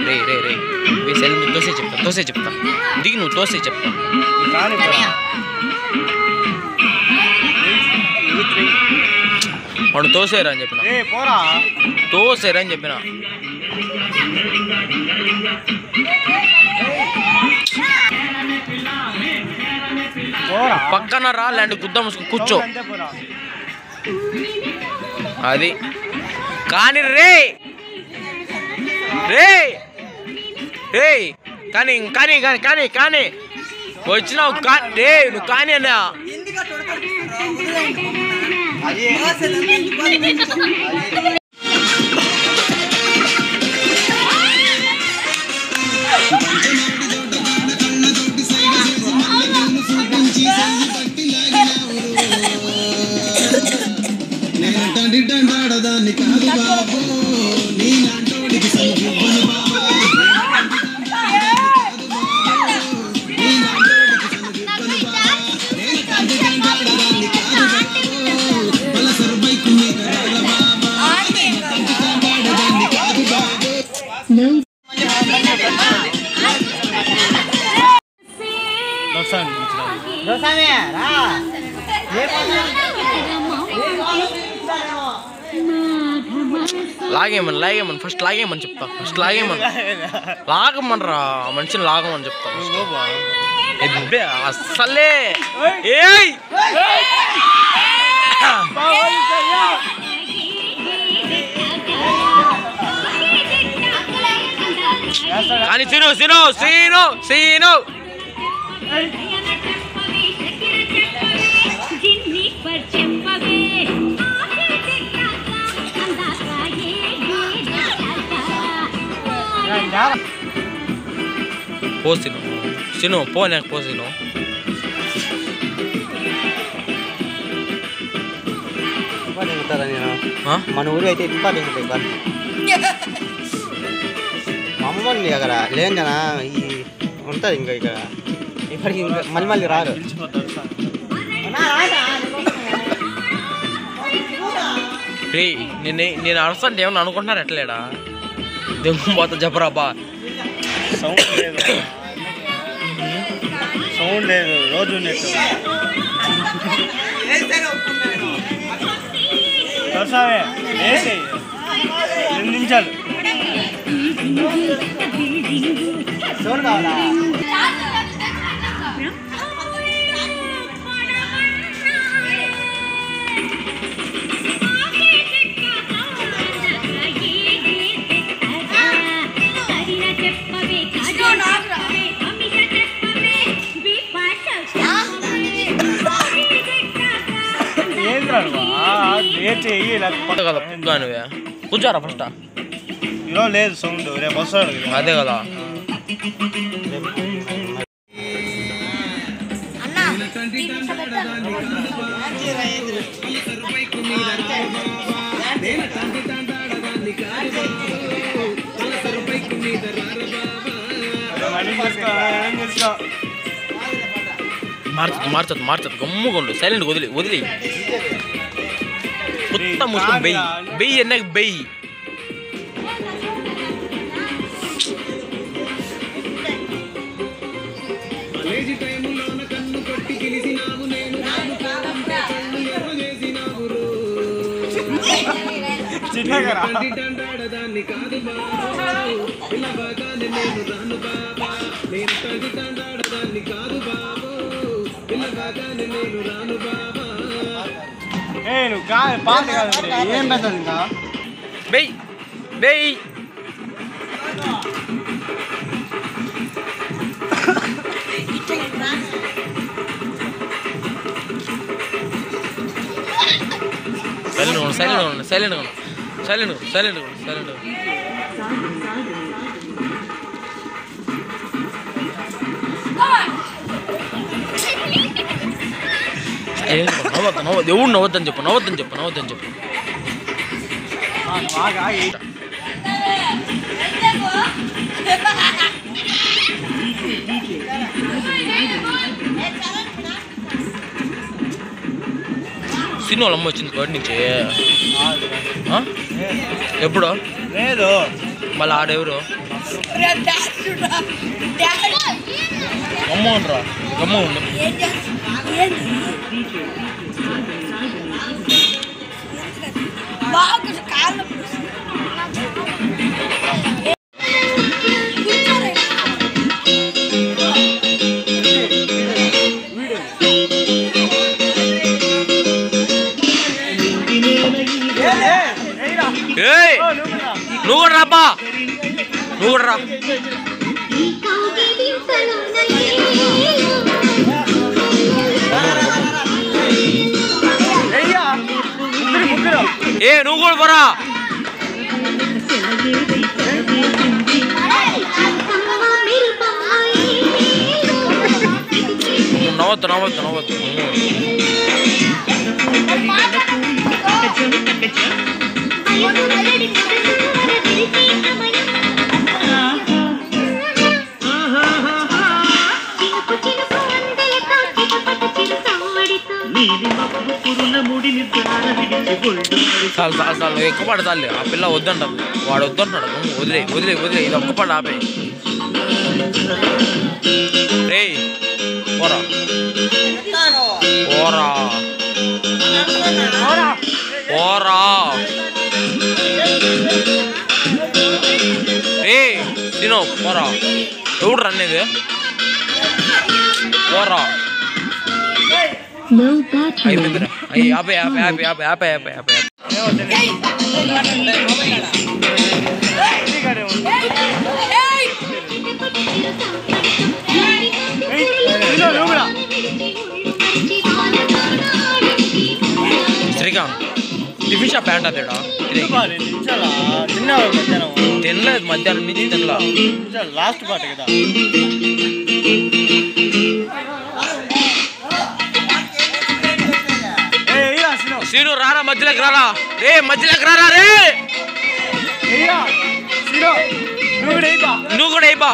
రే రే రే cell తోసే చెప్తా దిగి నువ్వు తోసే చెప్తా వాడు తోసేరా అని చెప్పిన తోసేరా అని చెప్పిన పక్కన రా లేండి గుద్ద మూసుకుని కూర్చో అది కానీ రే రే రే కానీ కానీ కానీ కానీ కానీ వచ్చినావు రే నువ్వు కానీ అన్నా దాన్ని కాదు బాబు నీ నాటోడికి సంజీవను బాబు లాగేమని ఫస్ట్ లాగేమని చెప్తా ఫస్ట్ లాగమని రా మనిషిని లాగమని చెప్తా అస్సలే కానీ సీను పోసిను పోనే పోసిను మన ఊరు అయితే ఇంపార్టెంట్ ఉంటాయి బాగా మా అమ్మని అక్కడ లేని కదా ఈ ఉంటుంది ఇంకా ఇక్కడ ఇప్పటికి ఇంకా మళ్ళీ రారు రే నేను అరుస్తాను ఏమన్నా అనుకుంటున్నారు ఎట్లేడా దెంగు పోతా జబరాబా సౌండ్ లేదు రోజు నెట్ 2 నిమిషాలు సౌండ్ కావాలా కూర్చోరా ఫస్ట్ ఈరోజు లేదు సౌండ్ రేపు వస్తాడు అదే కదా మార్చదు గమ్ముకుండు సైలెంట్ వదిలి మొత్తం మూసుకొని బెయ్యి ఎన్నకి బెయ్యి ఏం పెద్దది ఇంకా బెయ్యి సైలెంట్ ఎవరు నవ్వద్దని చెప్పు సినిమాలు అమ్మ వచ్చింది బయట నుంచి ఎప్పుడు లేదు మళ్ళీ ఆడెవరు గమ్మ ఉండరా గమ్మ ఉండు నువ్వు కూడా రాబ్బా నువ్వు కూడా రా నువ్వు కూడా పోరా నవ్వద్దు నవ్వద్దు నవ్వద్దు చాలు చాలు చాలు ఎక్కువ పాట చాలు ఆ పిల్ల వద్దంట వాడు వద్దంటున్నాడు వదిలే వదిలే వదిలే ఇది ఒక్క పాట ఆపే రే పోరా పోరా పోరా ఏ తినో పోరా ఎవడు రన్నేది పోరా అయిపోయిందిరా అయ్యి ఆపే ఆపే ఆపే ఆపే ఆపే ఆపే ఆపే శ్రీకాంత్ టిఫిన్ షాప్ ప్యాంట్ అదేడా తినలేదు మధ్యాహ్నం నుంచి తినలా లాస్ట్ పాట కదా సీను రారా మధ్యలోకి రారా రే మధ్యలోకి రారా రే నువ్వు కూడా అయిపా